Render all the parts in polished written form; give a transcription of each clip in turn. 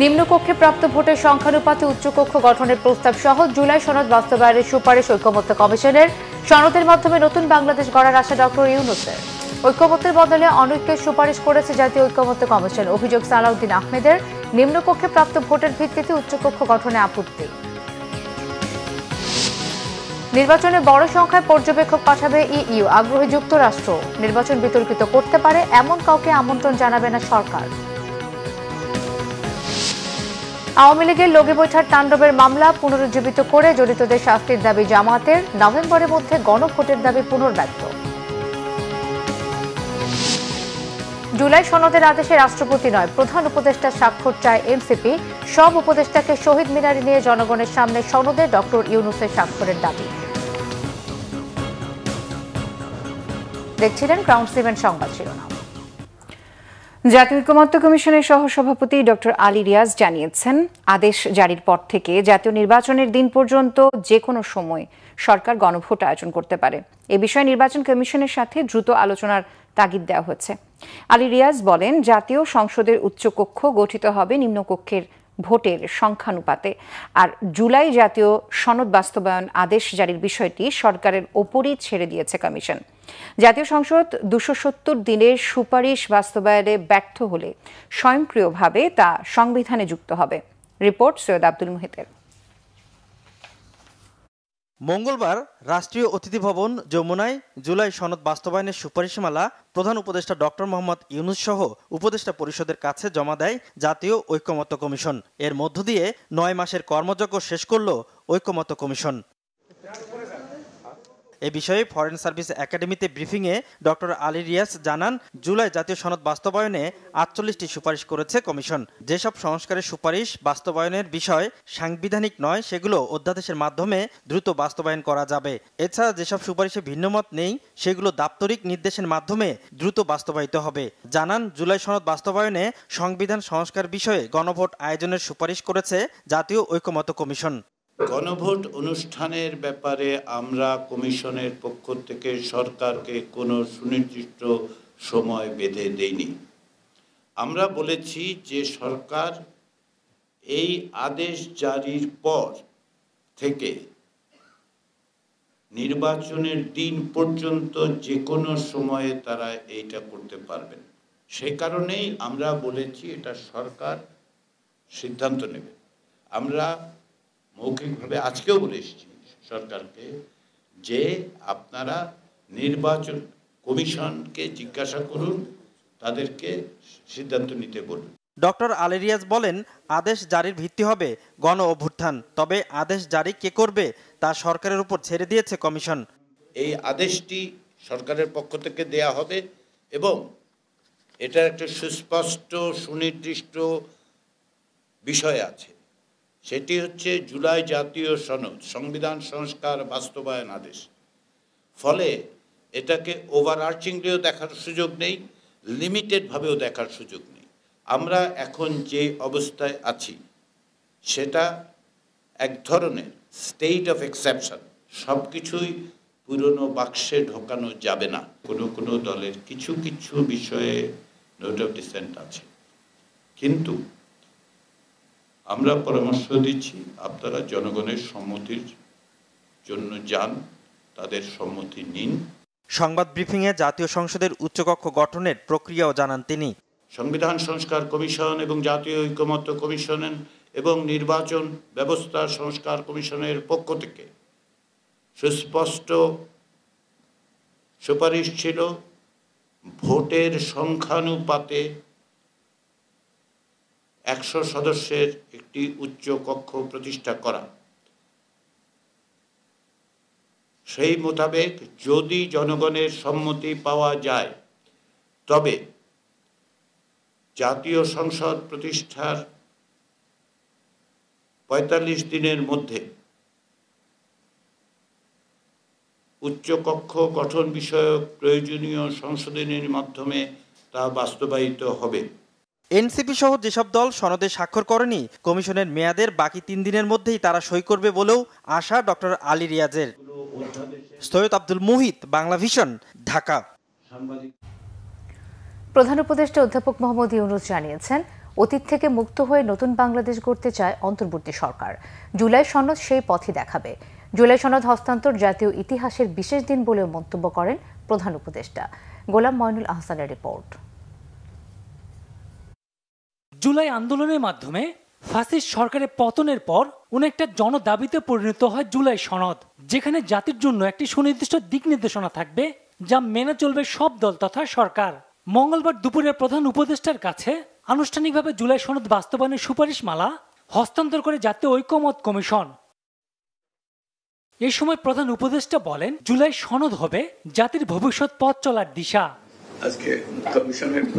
নিম্নকক্ষে প্রাপ্ত ভোটের সংখ্যানুপাতে উচ্চকক্ষ গঠনের প্রস্তাব সহ জুলাই সনদ বাস্তবায়নের সুপারিশ ঐকমত্য কমিশনের। সনদের মাধ্যমে নতুন বাংলাদেশ গড়ার আশা ডক্টর ইউনূসের। ঐকমত্যের বদলে অনৈক্যের সুপারিশ করেছে জাতীয় ঐকমত্য কমিশন। অভিযোগ সালাউদ্দিন আহমেদের, নিম্নকক্ষে প্রাপ্ত ভোটের ভিত্তিতে উচ্চকক্ষ গঠনে আপত্তি। নির্বাচনে বড় সংখ্যায় পর্যবেক্ষক পাঠাবে ইইউ, আগ্রহী যুক্তরাষ্ট্র। নির্বাচন বিতর্কিত করতে পারে এমন কাউকে আমন্ত্রণ জানাবে না সরকার। আওয়ামী লীগের লগি বৈঠার তাণ্ডবের মামলা পুনরুজ্জীবিত করে জড়িতদের শাস্তির দাবি জামায়াতের। নভেম্বরের মধ্যে গণভোটের দাবি পুনর্ব্যক্ত। জুলাই সনদের আদেশে রাষ্ট্রপতি নয়, প্রধান উপদেষ্টার স্বাক্ষর চায় এনসিপি। সব উপদেষ্টাকে শহীদ মিনারে নিয়ে জনগণের সামনে সনদে ডক্টর ইউনূসের স্বাক্ষরের দাবি। দেখছিলেন ক্রাউন সিমেন্ট সংবাদ শিরোনাম। জাতীয় ঐকমত্য কমিশনের সহসভাপতি ডক্টর আলী রিয়াজ জানিয়েছেন, আদেশ জারির পর থেকে জাতীয় নির্বাচনের দিন পর্যন্ত যে কোনো সময় সরকার গণভোট আয়োজন করতে পারে। এ বিষয়ে নির্বাচন কমিশনের সাথে দ্রুত আলোচনার তাগিদ দেওয়া হয়েছে। আলী রিয়াজ বলেন, জাতীয় সংসদের উচ্চকক্ষ গঠিত হবে নিম্নকক্ষের ভোটের সংখ্যানুপাতে। আর জুলাই জাতীয় সনদ বাস্তবায়ন আদেশ জারির বিষয়টি সরকারের ওপরই ছেড়ে দিয়েছে কমিশন। জাতীয় সংসদ ২৭০ দিনের সুপারিশ বাস্তবায়নে ব্যর্থ হলে স্বয়ংক্রিয়ভাবে তা সংবিধানে যুক্ত হবে। রিপোর্ট সৈয়দ আব্দুল মুহিতের। মঙ্গলবার রাষ্ট্রীয় অতিথি ভবন যমুনায় জুলাই সনদ বাস্তবায়নের সুপারিশমালা প্রধান উপদেষ্টা ডক্টর মোহাম্মদ ইউনূস সহ উপদেষ্টা পরিষদের কাছে জমা দেয় জাতীয় ঐকমত্য কমিশন। এর মধ্য দিয়ে ৯ মাসের কর্মযজ্ঞ শেষ করল ঐকমত্য কমিশন। এ বিষয়ে ফরেন সার্ভিস একাডেমিতে ব্রিফিংয়ে ডক্টর আলী রিয়াজ জানান, জুলাই জাতীয় সনদ বাস্তবায়নে ৪৮টি সুপারিশ করেছে কমিশন। যেসব সংস্কারের সুপারিশ বাস্তবায়নের বিষয় সাংবিধানিক নয়, সেগুলো অধ্যাদেশের মাধ্যমে দ্রুত বাস্তবায়ন করা যাবে। এছাড়া যেসব সুপারিশে ভিন্নমত নেই, সেগুলো দাপ্তরিক নির্দেশের মাধ্যমে দ্রুত বাস্তবায়িত হবে। জানান, জুলাই সনদ বাস্তবায়নে সংবিধান সংস্কার বিষয়ে গণভোট আয়োজনের সুপারিশ করেছে জাতীয় ঐকমত্য কমিশন। গণভোট অনুষ্ঠানের ব্যাপারে আমরা কমিশনের পক্ষ থেকে সরকারকে কোনো সুনির্দিষ্ট সময় বেঁধে দেইনি। আমরা বলেছি যে সরকার এই আদেশ জারির পর থেকে নির্বাচনের দিন পর্যন্ত যে কোনো সময়ে তারা এইটা করতে পারবেন। সেই কারণেই আমরা বলেছি এটা সরকার সিদ্ধান্ত নেবে। আমরা মৌখিকভাবে আজকেও বলে এসেছি সরকারকে যে আপনারা নির্বাচন কমিশনকে জিজ্ঞাসা করুন, তাদেরকে সিদ্ধান্ত নিতে বলুন। ডক্টর আলী রিয়াজ বলেন, আদেশ জারির ভিত্তি হবে গণ অভ্যুত্থান, তবে আদেশ জারি কে করবে তা সরকারের উপর ছেড়ে দিয়েছে কমিশন। এই আদেশটি সরকারের পক্ষ থেকে দেয়া হবে এবং এটার একটা সুস্পষ্ট সুনির্দিষ্ট বিষয় আছে। সেটি হচ্ছে জুলাই জাতীয় সনদ সংবিধান সংস্কার বাস্তবায়ন আদেশ। ফলে এটাকে ওভারআর্চিংলিও দেখার সুযোগ নেই, লিমিটেডভাবেও দেখার সুযোগ নেই। আমরা এখন যে অবস্থায় আছি সেটা এক ধরনের স্টেট অফ এক্সেপশন। সব কিছুই পুরনো বাক্সে ঢোকানো যাবে না। কোনো দলের কিছু কিছু বিষয়ে নোট অফ ডিসেন্ট আছে, কিন্তু আমরা পরামর্শ দিচ্ছি আপনারা জনগণের সম্মতির জন্য যান, তাদের সম্মতি নিন। সংবাদ ব্রিফিংয়ে জাতীয় সংসদের উচ্চকক্ষ গঠনের প্রক্রিয়াও জানান তিনি। সংবিধান সংস্কার কমিশন এবং জাতীয় ঐকমত্য কমিশন এবং নির্বাচন ব্যবস্থা সংস্কার কমিশনের পক্ষ থেকে সুস্পষ্ট সুপারিশ ছিল ভোটের সংখ্যানুপাতে ১০০ সদস্যের একটি উচ্চ কক্ষ প্রতিষ্ঠা করা। সেই মোতাবেক যদি জনগণের সম্মতি পাওয়া যায় তবে জাতীয় সংসদ প্রতিষ্ঠার ৪৫ দিনের মধ্যে উচ্চকক্ষ গঠন বিষয়ক প্রয়োজনীয় সংশোধনীর মাধ্যমে তা বাস্তবায়িত হবে। এনসিপি সহ যেসব দল সনদে স্বাক্ষর করেনি, কমিশনের মেয়াদের বাকি ৩ দিনের মধ্যেই তারা সই করবে বলেও আশা ডক্টর আলী রিয়াজের। সৈয়দ আব্দুল মুহিত, বাংলা ভিশন, ঢাকা। প্রধান উপদেষ্টা অধ্যাপক মোহাম্মদ ইউনূস জানিয়েছেন, অতীত থেকে মুক্ত হয়ে নতুন বাংলাদেশ গড়তে চায় অন্তর্বর্তী সরকার। জুলাই সনদ সেই পথই দেখাবে। জুলাই সনদ হস্তান্তর জাতীয় ইতিহাসের বিশেষ দিন বলেও মন্তব্য করেন প্রধান উপদেষ্টা। গোলাম মঈনুল আহসানের রিপোর্ট। জুলাই আন্দোলনের মাধ্যমে ফ্যাসিস্ট সরকারের পতনের পর অনেকটা জনদাবিতে পরিণত হয় জুলাই সনদ, যেখানে জাতির জন্য একটি সুনির্দিষ্ট দিক নির্দেশনা থাকবে যা মেনে চলবে সব দল তথা সরকার। মঙ্গলবার দুপুরে প্রধান উপদেষ্টার কাছে আনুষ্ঠানিকভাবে জুলাই সনদ বাস্তবায়নের সুপারিশমালা হস্তান্তর করে জাতীয় ঐকমত্য কমিশন। এই সময় প্রধান উপদেষ্টা বলেন, জুলাই সনদ হবে জাতির ভবিষ্যৎ পথ চলার দিশা। আজকে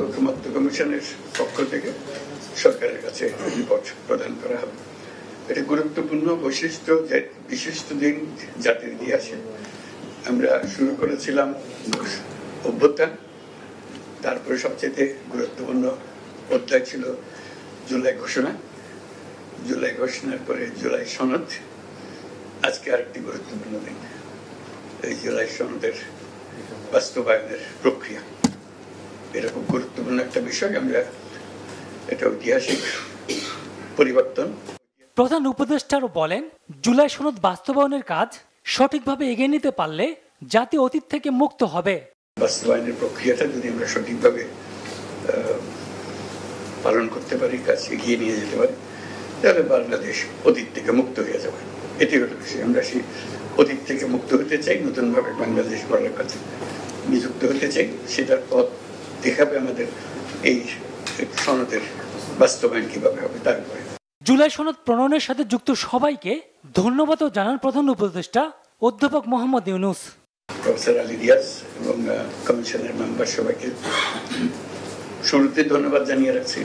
ঐকমত্য কমিশনের পক্ষ থেকে সরকারের কাছে রিপোর্ট প্রদান করা হবে। এটা গুরুত্বপূর্ণ বৈশিষ্ট্য, বিশিষ্ট দিন জাতির ইতিহাসে। আমরা শুরু করেছিলাম অভ্যুত্থান, তারপরে সবচেয়ে গুরুত্বপূর্ণ অধ্যায় ছিল জুলাই ঘোষণা। জুলাই ঘোষণার পরে জুলাই সনদ। আজকে আরেকটি গুরুত্বপূর্ণ দিন, এই জুলাই সনদের বাস্তবায়নের প্রক্রিয়া। এটা খুব গুরুত্বপূর্ণ একটা বিষয়। আমরা এটা ঐতিহাসিক পরিবর্তন। প্রধান উপদেষ্টারও বলেন, জুলাই সনদ বাস্তবায়নের কাজ সঠিকভাবে এগিয়ে নিতে পারলে জাতি অতীত থেকে মুক্ত হবে। বাস্তবায়নের প্রক্রিয়াটা যদি আমরা সঠিকভাবে পালন করতে পারি, কাজ এগিয়ে নিয়ে যেতে পারি, তাহলে বাংলাদেশ অতীত থেকে মুক্ত হয়ে যাবে। এটি হলো বিষয়। আমরা সেই অতীত থেকে মুক্ত হতে চাই, নতুনভাবে বাংলাদেশ গড়ার কাছে নিযুক্ত হতে চাই। সেটার পথ দেখাবে আমাদের এই সনদের বাস্তবায়ন কিভাবে হবে তার উপরে। জুলাই সনদ প্রণয়নের সাথে যুক্ত সবাইকে ধন্যবাদও জানান প্রধান উপদেষ্টা অধ্যাপক মোহাম্মদ ইউনূস। প্রফেসর আলী রিয়াজ এবং কমিশনের মেম্বার সবাইকে শুরুতে ধন্যবাদ জানিয়ে রাখছি।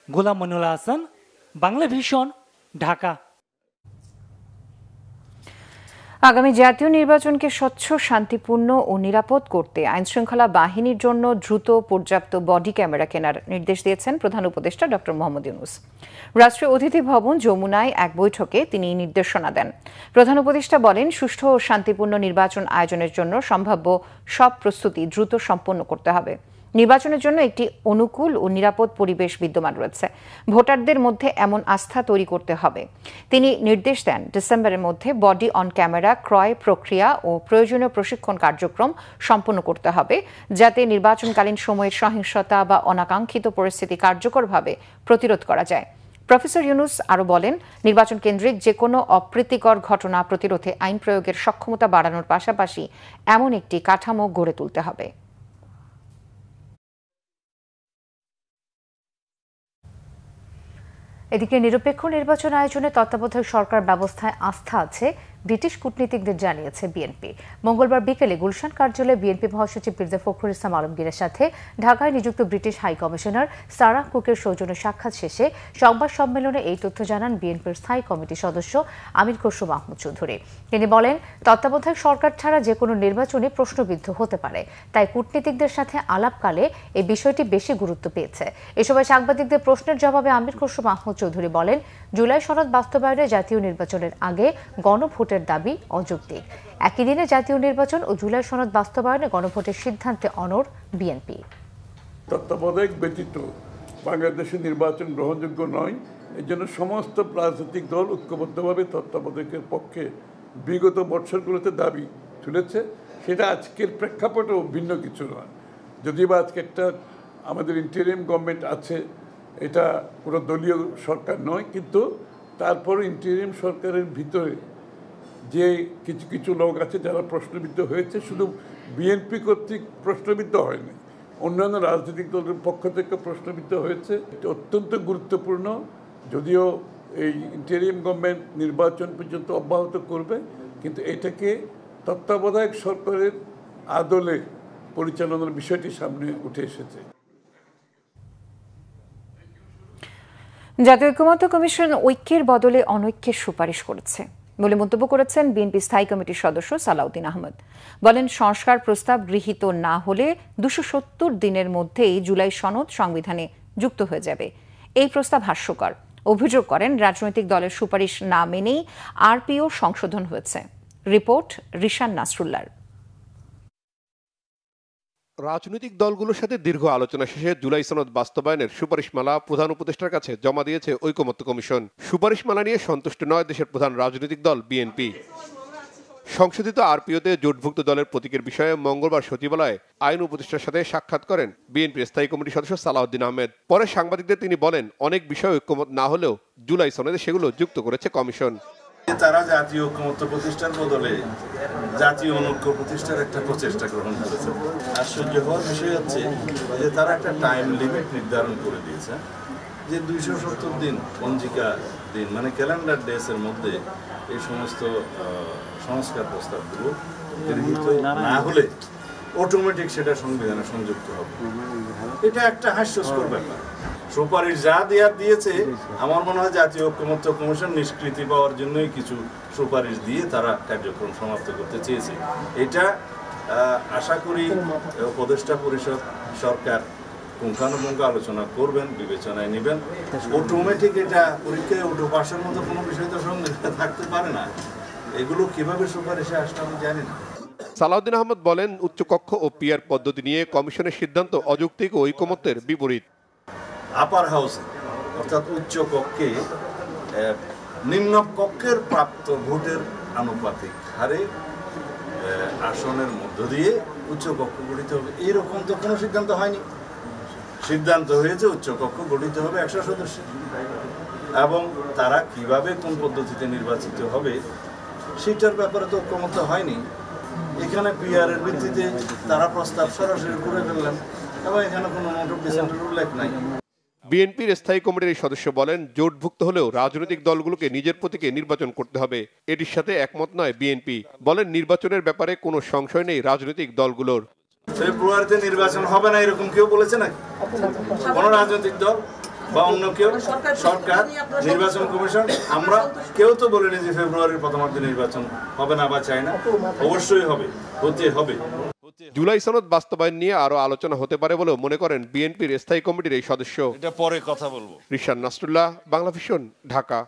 গোলাম মঈনুল আহসান, বাংলা ভিশন, ঢাকা। আগামী জাতীয় নির্বাচনকে স্বচ্ছ, শান্তিপূর্ণ ও নিরাপদ করতে আইনশৃঙ্খলা বাহিনীর জন্য দ্রুত পর্যাপ্ত বডি ক্যামেরা কেনার নির্দেশ দিয়েছেন প্রধান উপদেষ্টা ডক্টর মোহাম্মদ ইউনূস। রাষ্ট্রীয় অতিথি ভবন যমুনায় এক বৈঠকে তিনি নির্দেশনা দেন। প্রধান উপদেষ্টা বলেন, সুষ্ঠু ও শান্তিপূর্ণ নির্বাচন আয়োজনের জন্য সম্ভাব্য সব প্রস্তুতি দ্রুত সম্পন্ন করতে হবে। নির্বাচনের জন্য একটি অনুকূল ও নিরাপদ পরিবেশ বিদ্যমান রয়েছে। ভোটারদের মধ্যে এমন আস্থা তৈরি করতে হবে। তিনি নির্দেশ দেন, ডিসেম্বরের মধ্যে বডি অন ক্যামেরা ক্রয় প্রক্রিয়া ও প্রয়োজনীয় প্রশিক্ষণ কার্যক্রম সম্পন্ন করতে হবে, যাতে নির্বাচনকালীন সময়ের সহিংসতা বা অনাকাঙ্ক্ষিত পরিস্থিতি কার্যকরভাবে প্রতিরোধ করা যায়। প্রফেসর ইউনূস আরও বলেন, নির্বাচন কেন্দ্রিক যে কোনো অপ্রীতিকর ঘটনা প্রতিরোধে আইন প্রয়োগের সক্ষমতা বাড়ানোর পাশাপাশি এমন একটি কাঠামো গড়ে তুলতে হবে। এদিকে নিরপেক্ষ নির্বাচন আয়োজনে তত্ত্বাবধায়ক সরকার ব্যবস্থায় আস্থা আছে ব্রিটিশ কূটনীতিকদের জানিয়েছে বিএনপি। মঙ্গলবার বিকেলে গুলশান কার্যালয়ে বিএনপি মহাসচিব মির্জা ফখরুল ইসলাম আলমগীরের সাথে ঢাকায় নিযুক্ত ব্রিটিশ হাই কমিশনার সারাহ কুকের সৌজন্য সাক্ষাৎ শেষে সংবাদ সম্মেলনে এই তথ্য জানান বিএনপির স্থায়ী কমিটির সদস্য আমির খসরু মাহমুদ চৌধুরী। তিনি বলেন, তত্ত্বাবধায়ক সরকার ছাড়া যে কোনো নির্বাচনে প্রশ্নবিদ্ধ হতে পারে, তাই কূটনীতিকদের সাথে আলাপকালে এই বিষয়টি বেশি গুরুত্ব পেয়েছে। এ সময় সাংবাদিকদের প্রশ্নের জবাবে আমির খসরু মাহমুদ চৌধুরী বলেন, জুলাই সনদ বাস্তবায়নে জাতীয় নির্বাচনের আগে গণভোটের দাবি অযৌক্তিক। একই দিনে জাতীয় নির্বাচন ও জুলাই সনদ বাস্তবায়নে গণভোটের সিদ্ধান্তে অনড় বিএনপি। তত্ত্বাবধায়ক ব্যতীত বাংলাদেশের নির্বাচন গ্রহণযোগ্য নয়। এর জন্য সমস্ত রাজনৈতিক দল ঐক্যবদ্ধভাবে তত্ত্বাবধায়কের পক্ষে বিগত বছরগুলোতে দাবি তুলেছে। সেটা আজকের প্রেক্ষাপটেও ভিন্ন কিছু নয়। যদিও বা আজকে একটা আমাদের ইন্টারিম গভর্নমেন্ট আছে, এটা কোনো দলীয় সরকার নয়, কিন্তু তারপরে ইন্টারিম সরকারের ভিতরে যে কিছু কিছু লোক আছে যারা প্রশ্নবিদ্ধ হয়েছে, শুধু বিএনপি কর্তৃক প্রশ্নবিদ্ধ হয়নি, অন্যান্য রাজনৈতিক দলের পক্ষ থেকে প্রশ্নবিদ্ধ হয়েছে। অত্যন্ত গুরুত্বপূর্ণ। যদিও এই ইন্টারিম গভর্নমেন্ট নির্বাচন পর্যন্ত অব্যাহত করবে, কিন্তু এটাকে তত্ত্বাবধায়ক সরকারের আদলে পরিচালনার বিষয়টি সামনে উঠে এসেছে। জাতীয় ঐকমত্য কমিশন ঐক্যের বদলে অনৈক্যের সুপারিশ করেছে বলে মন্তব্য করেছেন বিএনপি স্থায়ী কমিটির সদস্য সালাউদ্দিন আহমেদ। বলেন, সংস্কার প্রস্তাব গৃহীত না হলে 270 দিনের মধ্যেই জুলাই সনদ সংবিধানে যুক্ত হয়ে যাবে। এই প্রস্তাব হাস্যকর। অভিযোগ করেন, রাজনৈতিক দলের সুপারিশ না মেনেই আরপিও সংশোধন হয়েছে। রিপোর্ট রিশান নাসরুল্লাহর। রাজনৈতিক দলগুলোর সাথে দীর্ঘ আলোচনা শেষে জুলাই সনদ বাস্তবায়নের সুপারিশমালা প্রধান উপদেষ্টার কাছে জমা দিয়েছে ঐকমত্য কমিশন। সুপারিশমালা নিয়ে সন্তুষ্ট নয় দেশের প্রধান রাজনৈতিক দল বিএনপি। সংশোধিত আরপিওতে জোটভুক্ত দলের প্রতীকের বিষয়ে মঙ্গলবার সচিবালয়ে আইন উপদেষ্টার সাথে সাক্ষাৎ করেন বিএনপির স্থায়ী কমিটির সদস্য সালাউদ্দিন আহমেদ। পরে সাংবাদিকদের তিনি বলেন, অনেক বিষয় ঐকমত না হলেও জুলাই সনদে সেগুলো যুক্ত করেছে কমিশন। তারা জাতীয় ঐকমত্য প্রতিষ্ঠার বদলে জাতীয় অনৈক্য প্রতিষ্ঠার একটা প্রচেষ্টা গ্রহণ করেছে। আশ্চর্য হওয়ার বিষয় হচ্ছে যে তারা একটা টাইম লিমিট নির্ধারণ করে দিয়েছে যে 270 দিন পঞ্জিকা দিন, মানে ক্যালেন্ডার ডেসের মধ্যে এই সমস্ত সংস্কার প্রস্তাবগুলো গৃহীত না হলে অটোমেটিক সেটা সংবিধানে সংযুক্ত হবে। এটা একটা হাস্যস্কর ব্যাপার। সুপারিশ যা দেওয়ার দিয়েছে, আমার মনে হয় জাতীয় ঐকমত্য কমিশন নিষ্কৃতি পাওয়ার জন্যই কিছু সুপারিশ দিয়ে তারা কার্যক্রম সমাপ্ত করতে চেয়েছে। এটা আশা করি উপদেষ্টা পরিষদ সরকার পুঙ্খানুপুঙ্খ আলোচনা করবেন, বিবেচনায় নেবেন। অটোমেটিক এটা পরীক্ষায় উঠো পাশের মতো কোনো বিষয় তো সঙ্গে থাকতে পারে না। এগুলো কিভাবে সুপারিশে আসলে আমি জানি না। সালাউদ্দিন আহমেদ বলেন, উচ্চকক্ষ ও পিআর পদ্ধতি নিয়ে কমিশনের সিদ্ধান্ত অযৌক্তিক ও ঐকমত্যের বিপরীত। আপার হাউসে অর্থাৎ উচ্চ কক্ষে নিম্ন কক্ষের প্রাপ্ত ভোটের আনুপাতিক হারে আসনের মধ্য দিয়ে উচ্চ কক্ষ গঠিত হবে, এইরকম তো কোনো সিদ্ধান্ত হয়নি। সিদ্ধান্ত হয়েছে উচ্চ কক্ষ গঠিত হবে 100 সদস্য, এবং তারা কিভাবে কোন পদ্ধতিতে নির্বাচিত হবে সেটার ব্যাপারে তো ঐকমত্য হয়নি। এখানে পিআর এর ভিত্তিতে তারা প্রস্তাব সরাসরি করে ফেললেন এবং এখানে কোনো নোট অফ ডিসেন্টের উল্লেখ নাই। বিএনপির স্থায়ী কমিটির এই সদস্য বলেন, জোটভুক্ত হলেও রাজনৈতিক দলগুলোকে নিজের প্রতীকে নির্বাচন করতে হবে। এটির সাথে একমত নয় বিএনপি। বলেন, নির্বাচনের ব্যাপারে কোনো সংশয় নেই রাজনৈতিক দলগুলোর। ফেব্রুয়ারিতে নির্বাচন হবে না এরকম কেউ বলেছে নাকি? কোন রাজনৈতিক দল বা অন্য কেউ? সরকার, নির্বাচন কমিশন, আমরা কেউ তো বলিনি যে ফেব্রুয়ারির প্রথমার্ধে নির্বাচন হবে না বা চাই না। অবশ্যই হবে, হতে হবে। জুলাই সনদ বাস্তবায়ন নিয়ে আরো আলোচনা হতে পারে বলেও মনে করেন বিএনপির স্থায়ী কমিটির এই সদস্য। এটা পরে কথা বলবো। রিশান নাসরুল্লাহ, বাংলা ভিশন, ঢাকা।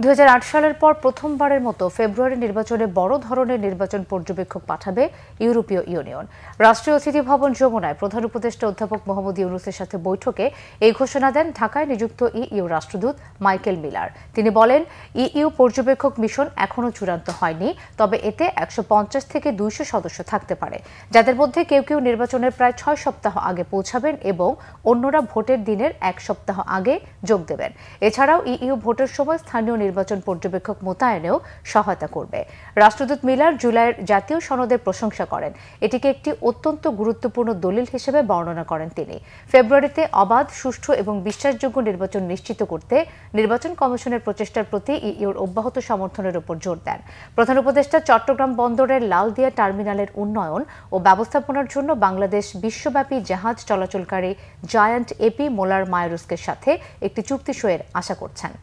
2008 সালের পর প্রথমবারের মতো ফেব্রুয়ারি নির্বাচনে বড় ধরনের নির্বাচন পর্যবেক্ষক পাঠাবে ইউরোপীয় ইউনিয়ন। রাষ্ট্রীয় অতিথি ভবন যমুনায় প্রধান উপদেষ্টা অধ্যাপক মোহাম্মদ ইউনূসের সাথে বৈঠকে এই ঘোষণা দেন ঢাকায় নিযুক্ত ইইউ রাষ্ট্রদূত মাইকেল মিলার। তিনি বলেন, ইইউ পর্যবেক্ষক মিশন এখনও চূড়ান্ত হয়নি, তবে এতে 150 থেকে 200 সদস্য থাকতে পারে, যাদের মধ্যে কেউ কেউ নির্বাচনের প্রায় 6 সপ্তাহ আগে পৌঁছাবেন এবং অন্যরা ভোটের দিনের 1 সপ্তাহ আগে যোগ দেবেন। এছাড়াও ইইউ ভোটের সময় স্থানীয় নির্বাচন পর্যবেক্ষক মোতায়েনেও সহায়তা করবে। রাষ্ট্রদূত মিলার জুলাইয়ের জাতীয় সনদের প্রশংসা করেন। এটিকে একটি অত্যন্ত গুরুত্বপূর্ণ দলিল হিসেবে বর্ণনা করেন তিনি। ফেব্রুয়ারিতে অবাধ, সুষ্ঠু এবং বিশ্বাসযোগ্য নির্বাচন নিশ্চিত করতে নির্বাচন কমিশনের প্রচেষ্টার প্রতি ইইউর অব্যাহত সমর্থনের উপর জোর দেন। প্রধান উপদেষ্টা চট্টগ্রাম বন্দরের লালদিয়া টার্মিনালের উন্নয়ন ও ব্যবস্থাপনার জন্য বাংলাদেশ বিশ্বব্যাপী জাহাজ চলাচলকারী জায়ান্ট এপি মোলার মাইরুসকের সাথে একটি চুক্তি সইয়ের আশা করছেন।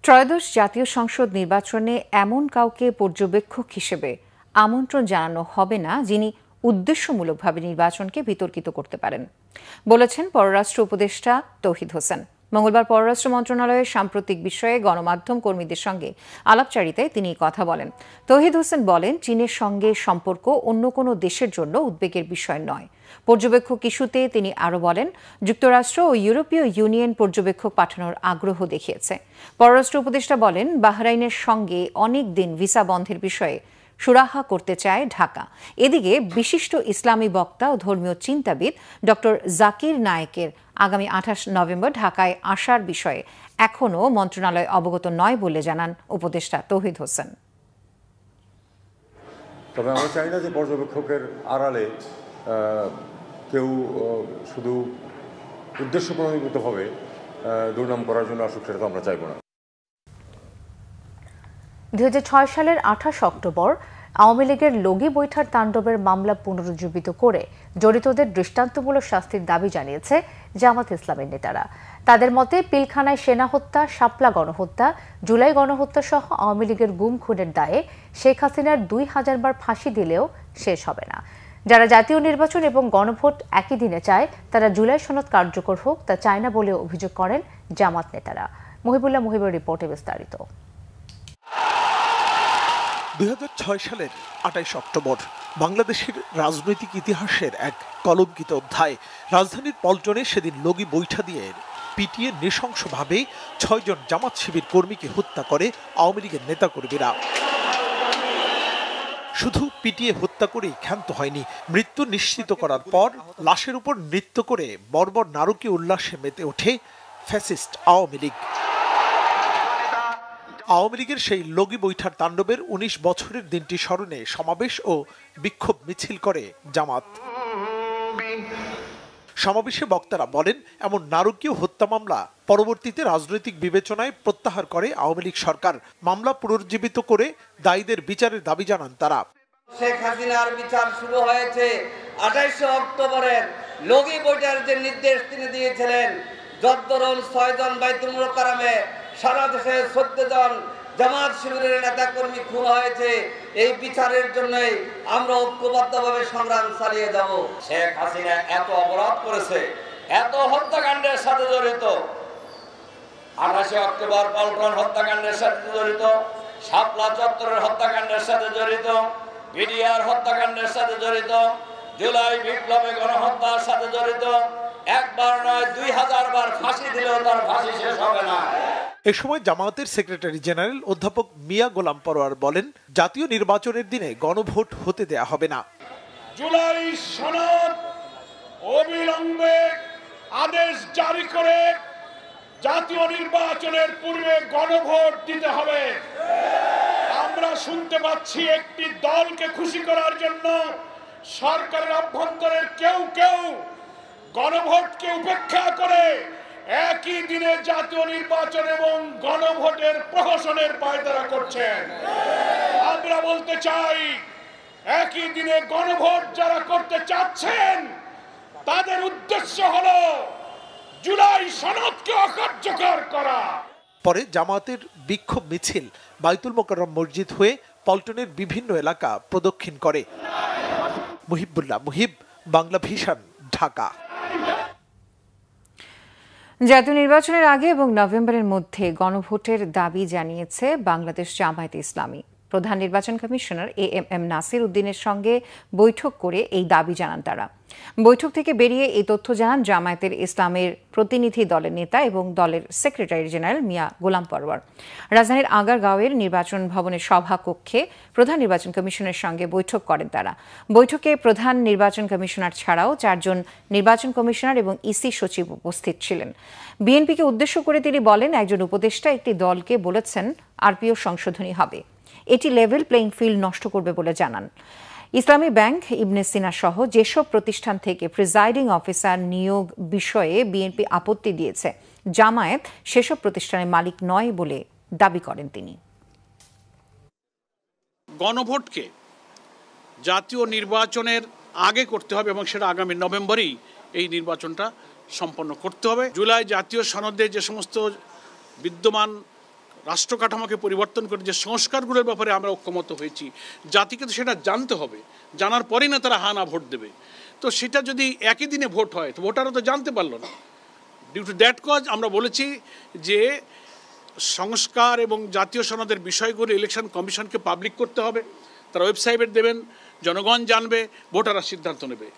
ত্রয়োদশ জাতীয় সংসদ নির্বাচনে এমন কাউকে পর্যবেক্ষক হিসেবে আমন্ত্রণ জানানো হবে না যিনি উদ্দেশ্যমূলকভাবে নির্বাচনকে বিতর্কিত করতে পারেন, বলেছেন পররাষ্ট্র উপদেষ্টা তৌহিদ হোসেন। মঙ্গলবার পররাষ্ট্র মন্ত্রণালয়ের সাম্প্রতিক বিষয়ে গণমাধ্যম কর্মীদের সঙ্গে আলাপচারিতায় তিনি কথা বলেন। তৌহিদ হোসেন বলেন, চীনের সঙ্গে সম্পর্ক অন্য কোনো দেশের জন্য উদ্বেগের বিষয় নয়। পর্যবেক্ষক ইস্যুতে তিনি আরও বলেন, যুক্তরাষ্ট্র ও ইউরোপীয় ইউনিয়ন পর্যবেক্ষক পাঠানোর আগ্রহ দেখিয়েছে। পররাষ্ট্র উপদেষ্টা বলেন, বাহরাইনের সঙ্গে অনেক দিন ভিসা বন্ধের বিষয়ে সুরাহা করতে চায় ঢাকা। এদিকে বিশিষ্ট ইসলামী বক্তা ও ধর্মীয় চিন্তাবিদ ডক্টর জাকির নায়েকের আগামী 28 নভেম্বর ঢাকায় আসার বিষয়ে এখনও মন্ত্রণালয় অবগত নয় বলে জানান উপদেষ্টা তৌহিদ হোসেন। তবে আমরা চাই না যে পর্যবেক্ষকের আড়ালে কেউ শুধু উদ্দেশ্য প্রণোদিতভাবে দুর্নাম করার জন্য আসুক, সেটা তো আমরা চাইব না। 2006 সালের 28 অক্টোবর আওয়ামী লীগের লগি বৈঠার তাণ্ডবের মামলা পুনরুজ্জীবিত করে জড়িতদের দৃষ্টান্তমূলক শাস্তির দাবি জানিয়েছে জামাত ইসলামের নেতারা। তাদের মতে, পিলখানায় সেনা হত্যা, শাপলা গণহত্যা, জুলাই গণহত্যা সহ আওয়ামী লীগের গুম খুনের দায়ে শেখ হাসিনার 2000 বার ফাঁসি দিলেও শেষ হবে না। যারা জাতীয় নির্বাচন এবং গণভোট একই দিনে চায়, তারা জুলাই সনদ কার্যকর হোক তা চায় না বলে অভিযোগ করেন জামাত নেতারা। মহিবুল্লাহ মুহিবের রিপোর্টে বিস্তারিত। 2006 সালের 28 অক্টোবর বাংলাদেশের রাজনৈতিক ইতিহাসের এক কলঙ্কিত অধ্যায়। রাজধানীর পল্টনে সেদিন লগি বৈঠা দিয়ে পিটিয়ে নৃশংসভাবে 6 জন জামাত শিবির কর্মীকে হত্যা করে আওয়ামী লীগের নেতাকর্মীরা। শুধু পিটিয়ে হত্যা করেই ক্ষান্ত হয়নি, মৃত্যু নিশ্চিত করার পর লাশের উপর নৃত্য করে বর্বর নারকীয় উল্লাসে মেতে ওঠে ফ্যাসিস্ট আওয়ামী লীগ। আওয়ামী লীগের সেই লগি বৈঠার তাণ্ডবের 19 বছরের দিনটি স্মরণে সমাবেশ ও বিক্ষোভ মিছিল করে জামাত। সমাবেশে বক্তারা বলেন, এমন নারকীয় হত্যা মামলা পরবর্তীতে রাজনৈতিক বিবেচনায় প্রত্যাহার করে আওয়ামী লীগ সরকার। মামলা পুনর্জীবিত করে দায়ীদের বিচারের দাবি জানান তারা। শেখ হাসিনার বিচার শুরু হয়েছে 28 অক্টোবরের লগি বৈঠার যে নির্দেশ তিনি দিয়েছিলেন, যদ্দরুল 6 জন বাইতুল মোকাররমে সারা দেশে 14 জন জামাত শিবিরের নেতাকর্মী খুন হয়েছে। এই বিচারের জন্যই আমরা ঐক্যবদ্ধভাবে সংগ্রাম চালিয়ে যাব। শেখ হাসিনা এত অপরাধ করেছে, এত হত্যাকাণ্ডের সাথে জড়িত, 28 অক্টোবর পল্টন হত্যাকাণ্ডের সাথে জড়িত, শাপলা চত্বরের হত্যাকাণ্ডের সাথে জড়িত, বিডিআর হত্যাকাণ্ডের সাথে জড়িত, জুলাই বিপ্লবে গণহত্যার সাথে জড়িত। একবার নয় 2000 বার ফাঁসি দিলেও তার ফাঁসি শেষ হবে না। এ সময় জামায়াতের সেক্রেটারি জেনারেল অধ্যাপক মিয়া গোলাম পরোয়ার বলেন, জাতীয় নির্বাচনের দিনে গণভোট হতে দেয়া হবে না। জুলাই সনদ অবিলম্বে আদেশ জারি করে জাতীয় নির্বাচনের পূর্বে গণভোট দিতে হবে। আমরা শুনতে পাচ্ছি একটি দলকে খুশি করার জন্য সরকারের অভ্যন্তরের কেউ গণভোটকে উপেক্ষা করে একই দিনে জাতীয় নির্বাচন এবং গণভোটের প্রহসনের পায়তারা করছেন। আমরা বলতে চাই, একই দিনে গণভোট যারা করতে চাচ্ছেন তাদের উদ্দেশ্য হলো জুলাই সনদকে অকার্যকর করা। পরে জামায়াতের বিক্ষোভ মিছিল বাইতুল মোকাররম মসজিদ হয়ে পল্টনের বিভিন্ন এলাকা প্রদক্ষিণ করে। মুহিবুল্লাহ মুহিব, বাংলা ভিশন, ঢাকা। জাতীয় নির্বাচনের আগে এবং নভেম্বরের মধ্যে গণভোটের দাবি জানিয়েছে বাংলাদেশ জামায়াতে ইসলামী। প্রধান নির্বাচন কমিশনার এএমএম নাসির উদ্দিনের সঙ্গে বৈঠক করে এই দাবি জানান তারা। বৈঠক থেকে বেরিয়ে এই তথ্য জানান জামায়াতের ইসলামের প্রতিনিধি দলের নেতা এবং দলের সেক্রেটারি জেনারেল মিয়া গোলাম পরোয়ার। রাজধানীর আগারগাঁওয়ের নির্বাচন ভবনের সভাকক্ষে প্রধান নির্বাচন কমিশনের সঙ্গে বৈঠক করেন তারা। বৈঠকে প্রধান নির্বাচন কমিশনার ছাড়াও 4 জন নির্বাচন কমিশনার এবং ইসি সচিব উপস্থিত ছিলেন। বিএনপিকে উদ্দেশ্য করে তিনি বলেন, একজন উপদেষ্টা একটি দলকে বলেছেন আরপিও সংশোধনী হবে, এটি লেভেল প্লেইং ফিল্ড নষ্ট করবে বলে জানান। ইসলামী ব্যাংক, ইবনে সিনা সহ যেসব প্রতিষ্ঠান থেকে প্রিজাইডিং অফিসার নিয়োগ বিষয়ে বিএনপি আপত্তি দিয়েছে, জামায়াত সেসব প্রতিষ্ঠানের মালিক নয় বলে দাবি করেন তিনি। গণভোটকে জাতীয় নির্বাচনের আগে করতে হবে এবং সেটা আগামী নভেম্বরেই এই নির্বাচনটা সম্পন্ন করতে হবে। জুলাই জাতীয় সনদে যে সমস্ত বিদ্যমান রাষ্ট্র কাঠামোকে পরিবর্তন করে যে সংস্কারগুলোর ব্যাপারে আমরা ঐক্যমত হয়েছি, জাতিকে তো সেটা জানতে হবে, জানার পরেই না তারা হানা ভোট দেবে। তো সেটা যদি একই দিনে ভোট হয় তো ভোটাররা তো জানতে পারলো না। ডিউ টু দ্যাট কজ আমরা বলেছি যে সংস্কার এবং জাতীয় সনদের বিষয়গুলো ইলেকশন কমিশনকে পাবলিক করতে হবে, তারা ওয়েবসাইটে দেবেন, জনগণ জানবে, ভোটাররা সিদ্ধান্ত নেবে।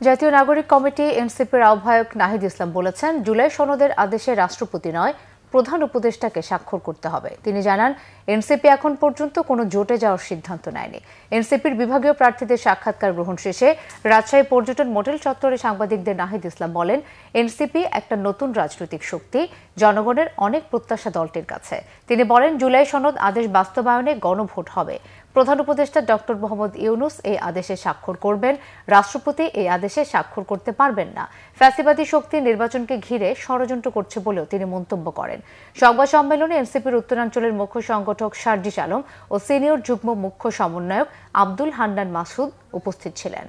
জাতীয় নাগরিক কমিটি এনসিপির আহ্বায়ক নাহিদ ইসলাম বলেছেন, জুলাই সনদের আদেশে রাষ্ট্রপতি নয়, প্রধান উপদেষ্টাকে স্বাক্ষর করতে হবে। তিনি জানান, এনসিপি এখন পর্যন্ত কোনো জোটে যাওয়ার সিদ্ধান্ত নেয়নি। এনসিপির বিভাগীয় প্রার্থীদের সাক্ষাৎকার গ্রহণ শেষে রাজশাহী পর্যটন মডেল চত্বরে সাংবাদিকদের নাহিদ ইসলাম বলেন, এনসিপি একটা নতুন রাজনৈতিক শক্তি, জনগণের অনেক প্রত্যাশা দলটির কাছে। তিনি বলেন, জুলাই সনদ আদেশ বাস্তবায়নে গণভোট হবে। প্রধান উপদেষ্টা ডক্টর মোহাম্মদ ইউনূস এই আদেশে স্বাক্ষর করবেন, রাষ্ট্রপতি এই আদেশে স্বাক্ষর করতে পারবেন না। ফ্যাসিবাদী শক্তি নির্বাচনকে ঘিরে ষড়যন্ত্র করছে বলেও তিনি মন্তব্য করেন। সংবাদ সম্মেলনে এনসিপির উত্তরাঞ্চলের মুখ্য সংগঠক সার্জিস আলম ও সিনিয়র যুগ্ম মুখ্য সমন্বয়ক আব্দুল হান্নান মাসুদ উপস্থিত ছিলেন।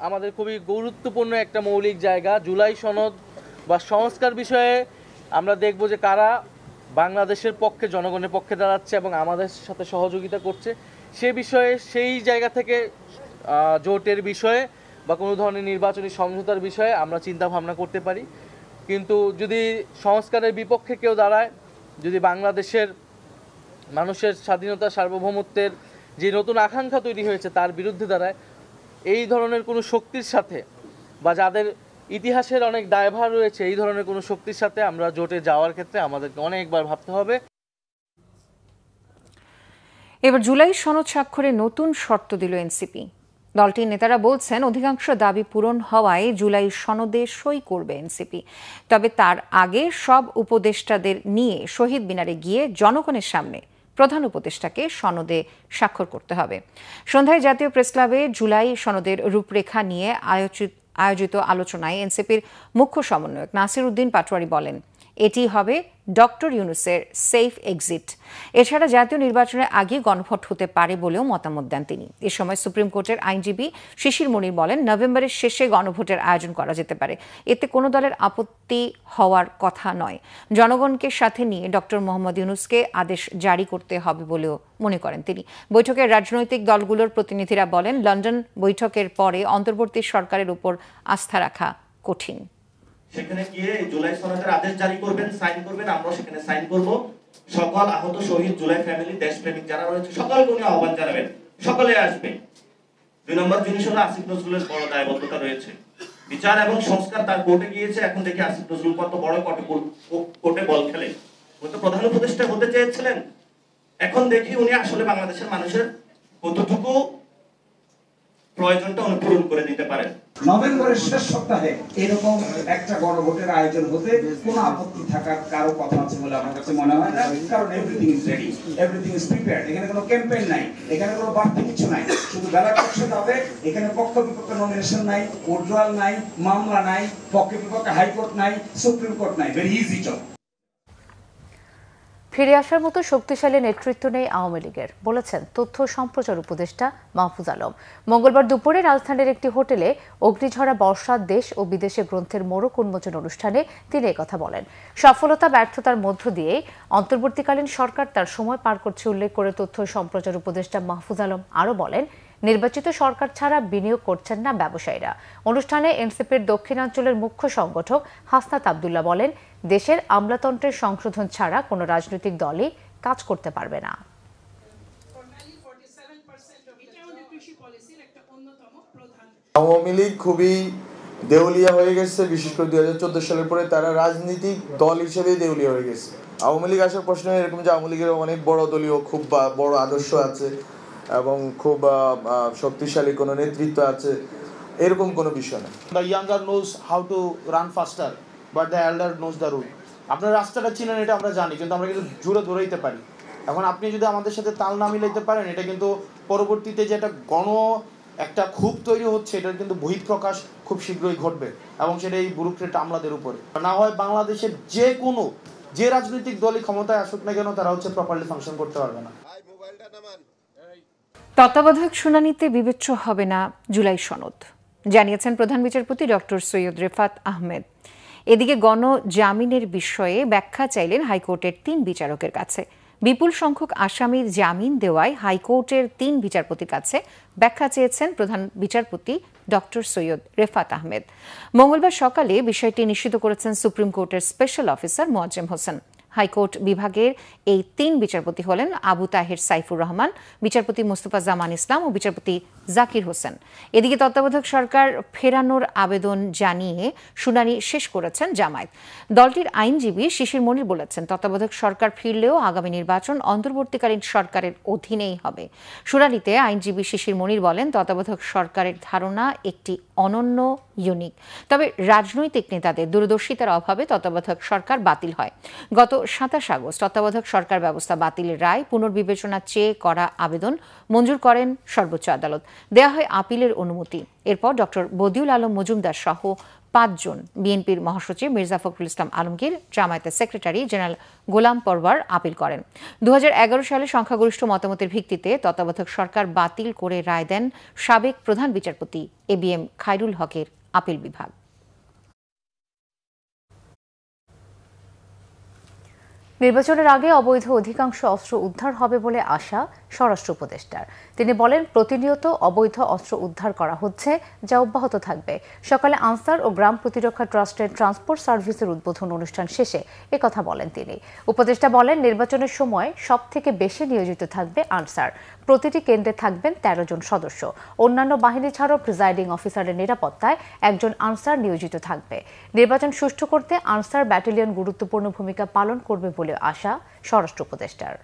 আমাদের খুবই গুরুত্বপূর্ণ একটা মৌলিক জায়গা জুলাই সনদ বা সংস্কার বিষয়ে আমরা দেখব যে কারা বাংলাদেশের পক্ষে, জনগণের পক্ষে দাঁড়াচ্ছে এবং আমাদের সাথে সহযোগিতা করছে। সে বিষয়ে সেই জায়গা থেকে জোটের বিষয়ে বা কোনো ধরনের নির্বাচনী সমঝোতার বিষয়ে আমরা চিন্তা ভাবনা করতে পারি। কিন্তু যদি সংস্কারের বিপক্ষে কেউ দাঁড়ায়, যদি বাংলাদেশের মানুষের স্বাধীনতা সার্বভৌমত্বের যে নতুন আকাঙ্ক্ষা তৈরি হয়েছে তার বিরুদ্ধে দাঁড়ায়, এই ধরনের কোনো শক্তির সাথে বা যাদের ইতিহাসের অনেক দায়ভার রয়েছে এই ধরনের কোনো শক্তির সাথে আমরা জোটে যাওয়ার ক্ষেত্রে আমাদেরকে অনেকবার ভাবতে হবে। এবার জুলাই সনদ স্বাক্ষরে নতুন শর্ত দিল এনসিপি। দলটির নেতারা বলছেন অধিকাংশ দাবি পূরণ হওয়ায় জুলাই সনদে সই করবে এনসিপি। তবে তার আগে সব উপদেষ্টাদের নিয়ে শহীদ মিনারে গিয়ে জনগণের সামনে প্রধান উপদেষ্টাকে সনদে স্বাক্ষর করতে হবে। সন্ধ্যায় জাতীয় প্রেসক্লাবে জুলাই সনদের রূপরেখা নিয়ে আয়োজিত আলোচনায় এনসিপির মুখ্য সমন্বয়ক নাসির উদ্দিন পাটোয়ারি বলেন, এটি হবে ডক্টর ইউনূসের সেফ এক্সিট। এছাড়া জাতীয় নির্বাচনের আগে গণভোট হতে পারে বলেও মতামত দেন তিনি। এ সময় সুপ্রিম কোর্টের আইনজীবী শিশির মনির বলেন, নভেম্বরের শেষে গণভোটের আয়োজন করা যেতে পারে, এতে কোনো দলের আপত্তি হওয়ার কথা নয়। জনগণকে সাথে নিয়ে ডক্টর মোহাম্মদ ইউনূসকে আদেশ জারি করতে হবে বলেও মনে করেন তিনি। বৈঠকে রাজনৈতিক দলগুলোর প্রতিনিধিরা বলেন, লন্ডন বৈঠকের পরে অন্তর্বর্তী সরকারের উপর আস্থা রাখা কঠিন। সেখানে গিয়ে জুলাই সনদের আদেশ জারি করবেন, সাইন করবেন, আমরাও সেখানে সাইন করব। সকল আহত শহীদ জুলাই ফ্যামিলি, দেশপ্রেমিক যারা রয়েছে সকলকে উনি আহ্বান জানাবেন, সকলে আসবে। 2 নম্বর জিনিস হলো আসিফ নজরুলের বড় দায়বদ্ধতা রয়েছে, বিচার এবং সংস্কার। তার কোর্টে গিয়েছে, এখন দেখি আসিফ নজরুল কত বড় কোর্টে বল খেলে। উনি তো প্রধান উপদেষ্টা হতে চেয়েছিলেন, এখন দেখি উনি আসলে বাংলাদেশের মানুষের কতটুকু প্রয়োজনটা উনি পূরণ করে দিতে পারেন। নভেম্বরের শেষ সপ্তাহে এরকম একটা গণভোটের আয়োজন হতে কোনো আপত্তি থাকার কারো কথা আছে বলে আমার কাছে মনে হয় না, কারণ everything is ready, everything is prepared. এখানে কোনো ক্যাম্পেইন নাই, এখানে কোনো বাড়তি কিছু নাই, শুধু ব্যালট বক্সে হবে। এখানে পক্ষ বিপক্ষে নমিনেশন নাই, উইথড্রয়াল নাই, মামলা নাই, পক্ষে বিপক্ষে হাইকোর্ট নাই, সুপ্রিম কোর্ট নাই, ভেরি ইজি জব। ফিরে আসার মতো শক্তিশালী নেতৃত্ব নেই আওয়ামী লীগের, বলেছেন তথ্য সম্প্রচার উপদেষ্টা মাহফুজ আলম। মঙ্গলবার দুপুরে রাজধানীর একটি হোটেলে অগ্নিঝরা বর্ষা দেশ ও বিদেশে গ্রন্থের মোড়ক উন্মোচন অনুষ্ঠানে তিনি কথা বলেন। সফলতা ব্যর্থতার মধ্য দিয়ে অন্তর্বর্তীকালীন সরকার তার সময় পার করছে উল্লেখ করে তথ্য সম্প্রচার উপদেষ্টা মাহফুজ আলম আরও বলেন, নির্বাচিত সরকার ছাড়া বিনিয়োগ করছেন না ব্যবসায়ীরা। অনুষ্ঠানে এনসিপির দক্ষিণাঞ্চলের মুখ্য সংগঠক হাসনাত আব্দুল্লাহ বলেন, দেশের আমলাতন্ত্রের সংশোধন ছাড়া কোনো রাজনৈতিক দলই কাজ করতে পারবে না। আওয়ামী লীগ খুবই দেউলিয়া হয়ে গেছে, বিশেষ করে 2014 সালের পরে তারা রাজনৈতিক দল হিসেবে দেউলিয়া হয়ে গেছে। আওয়ামী লীগ আসার প্রশ্ন এরকম যে আওয়ামী লীগের অনেক বড় দলীয় খুব বড় আদর্শ আছে এবং খুব শক্তিশালী কোনো নেতৃত্ব আছে, এরকম কোনো বিষয় না। The younger knows how to run faster, but the elder knows the route. আপনারা রাস্তাটা চিনেন, এটা আমরা জানি, কিন্তু আমরা কিন্তু জোরে ধরাইতে পারি। এখন আপনি যদি আমাদের সাথে তাল না মিলাইতে পারেন, এটা কিন্তু পরবর্তীতে যে একটা ক্ষোভ তৈরি হচ্ছে, এটার কিন্তু বহিঃপ্রকাশ খুব শীঘ্রই ঘটবে, এবং সেটা এই ব্যুরোক্রেট আমলাদের উপরে। না হয় বাংলাদেশের যে রাজনৈতিক দলই ক্ষমতায় আসুক না কেন, তারা প্রপারলি ফাংশন করতে পারবে না। তত্ত্বাবধায়ক শুনানিতে বিবেচ্য হবে না জুলাই সনদ, জানিয়েছেন প্রধান বিচারপতি ডক্টর সৈয়দ রেফাত আহমেদ। এদিকে গণজামিনের বিষয়ে ব্যাখ্যা চাইলেন হাইকোর্টের 3 বিচারকের কাছে। বিপুল সংখ্যক আসামির জামিন দেওয়ায় হাইকোর্টের 3 বিচারপতির কাছে ব্যাখ্যা চেয়েছেন প্রধান বিচারপতি ডক্টর সৈয়দ রেফাত আহমেদ। মঙ্গলবার সকালে বিষয়টি নিশ্চিত করেছেন সুপ্রিম কোর্টের special officer Moazzem Hossain. High court বিভাগের এই 3 বিচারপতি হলেন আবু তাহের সাইফুর রহমান, বিচারপতি মোস্তফা জামান ইসলাম ও বিচারপতি জাকির হোসেন। এদিকে তত্ত্বাবধায়ক সরকার ফেরানোর আবেদন জানিয়ে শুনানি শেষ করেছেন জামায়াত। দলটির আইনজীবী শিশির মনির বলেছেন, তত্ত্বাবধায়ক সরকার ফিরলেও আগামী নির্বাচন অন্তর্বর্তীকালীন সরকারের অধীনেই হবে। শুনানিতে আইনজীবী শিশির মনির বলেন, তত্ত্বাবধায়ক সরকারের ধারণা একটি অনন্য, ইউনিক। তবে রাজনৈতিক নেতাদের দূরদর্শিতার অভাবে তত্ত্বাবধায়ক সরকার বাতিল হয়। গত 27 আগস্ট তত্ত্বাবধায়ক সরকার ব্যবস্থা বাতিলের রায় পুনর্বিবেচনা চেয়ে করা আবেদন মঞ্জুর করেন সর্বোচ্চ আদালত। দেয়া হয় আপিলের অনুমতি। এরপর ডক্টর বদিউল আলম মজুমদার সহ 5 জন, বিএনপির মহাসচিব মির্জা ফখরুল ইসলাম আলমগীর, জামায়াতের সেক্রেটারি জেনারেল গোলাম পরওয়ার আপিল করেন। 2011 সালে সংখ্যাগরিষ্ঠ মতামতের ভিত্তিতে তত্ত্বাবধায়ক সরকার বাতিল করে রায় দেন সাবেক প্রধান বিচারপতি ABM খায়রুল হকের আপিল বিভাগ। নির্বাচনের আগে অবৈধ অধিকাংশ অস্ত্র উদ্ধার হবে বলে আশা স্বরাষ্ট্র উপদেষ্টার। তিনি বলেন, প্রতিনিয়ত অবৈধ অস্ত্র উদ্ধার করা হচ্ছে, যা অব্যাহত থাকবে। সকালে আনসার ও গ্রাম প্রতিরক্ষা ট্রাস্টের ট্রান্সপোর্ট সার্ভিসের উদ্বোধন অনুষ্ঠান শেষে একথা বলেন তিনি। উপদেষ্টা বলেন, নির্বাচনের সময় সবথেকে বেশি নিয়োজিত থাকবে আনসার। প্রতিটি কেন্দ্রে থাকবেন 13 জন সদস্য। অন্যান্য বাহিনী ছাড়াও প্রিজাইডিং অফিসারের নিরাপত্তায় একজন আনসার নিয়োজিত থাকবে। নির্বাচন সুষ্ঠু করতে আনসার ব্যাটালিয়ন গুরুত্বপূর্ণ ভূমিকা পালন করবে বলে আশা স্বরাষ্ট্র উপদেষ্টার।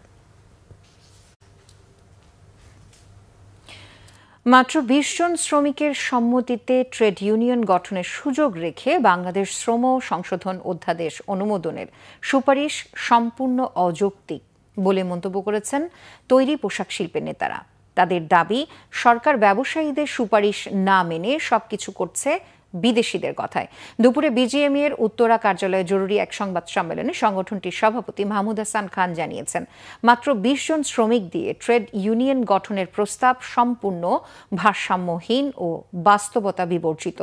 মাত্র 20 জন শ্রমিকের সম্মতিতে ট্রেড ইউনিয়ন গঠনের সুযোগ রেখে বাংলাদেশ শ্রম সংশোধন অধ্যাদেশ অনুমোদনের সুপারিশ সম্পূর্ণ অযৌক্তিক বলে মন্তব্য করেছেন তৈরি পোশাক শিল্পের নেতারা। তাদের দাবি, সরকার ব্যবসায়ীদের সুপারিশ না মেনে সবকিছু করছে বিদেশিদের কথায়। দুপুরে বিজিএমইএ এর উত্তরা কার্যালয়ে জরুরি এক সংবাদ সম্মেলনে সংগঠনটির সভাপতি মাহমুদ হাসান খান জানিয়েছেন, মাত্র 20 জন শ্রমিক দিয়ে ট্রেড ইউনিয়ন গঠনের প্রস্তাব সম্পূর্ণ ভারসাম্যহীন ও বাস্তবতা বিবর্জিত।